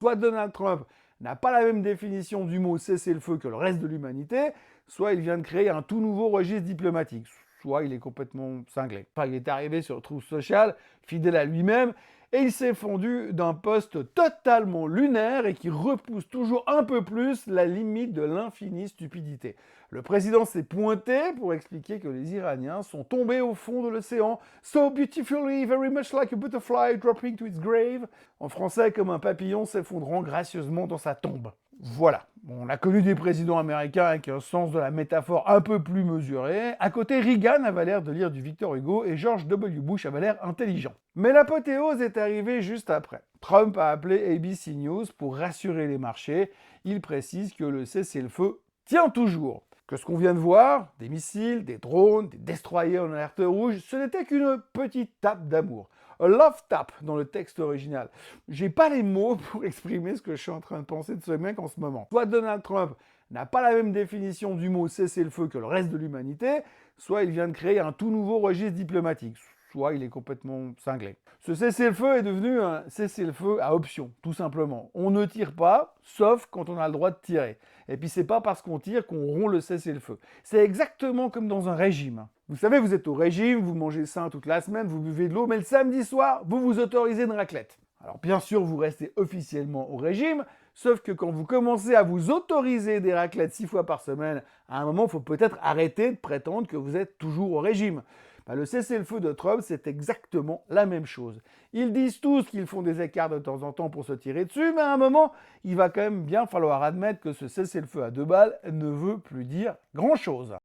Soit Donald Trump n'a pas la même définition du mot cessez-le-feu que le reste de l'humanité, soit il vient de créer un tout nouveau registre diplomatique, soit il est complètement cinglé. Enfin, il est arrivé sur Truth Social, fidèle à lui-même, et il s'est fendu d'un poste totalement lunaire et qui repousse toujours un peu plus la limite de l'infinie stupidité. Le président s'est pointé pour expliquer que les Iraniens sont tombés au fond de l'océan, so beautifully, very much like a butterfly dropping to its grave. En français, comme un papillon s'effondrant gracieusement dans sa tombe. Voilà. On a connu des présidents américains avec un sens de la métaphore un peu plus mesuré. À côté, Reagan avait l'air de lire du Victor Hugo et George W. Bush avait l'air intelligent. Mais l'apothéose est arrivée juste après. Trump a appelé ABC News pour rassurer les marchés. Il précise que le cessez-le-feu tient toujours. Que ce qu'on vient de voir, des missiles, des drones, des destroyers en alerte rouge, ce n'était qu'une petite tape d'amour. A love tap dans le texte original. J'ai pas les mots pour exprimer ce que je suis en train de penser de ce mec en ce moment. Soit Donald Trump n'a pas la même définition du mot cessez-le-feu que le reste de l'humanité, soit il vient de créer un tout nouveau registre diplomatique, soit il est complètement cinglé. Ce cessez-le-feu est devenu un cessez-le-feu à option, tout simplement. On ne tire pas, sauf quand on a le droit de tirer. Et puis c'est pas parce qu'on tire qu'on rompt le cessez-le-feu. C'est exactement comme dans un régime. Vous savez, vous êtes au régime, vous mangez sain toute la semaine, vous buvez de l'eau, mais le samedi soir, vous vous autorisez une raclette. Alors bien sûr, vous restez officiellement au régime, sauf que quand vous commencez à vous autoriser des raclettes 6 fois par semaine, à un moment, il faut peut-être arrêter de prétendre que vous êtes toujours au régime. Le cessez-le-feu de Trump, c'est exactement la même chose. Ils disent tous qu'ils font des écarts de temps en temps pour se tirer dessus, mais à un moment, il va quand même bien falloir admettre que ce cessez-le-feu à 2 balles ne veut plus dire grand-chose.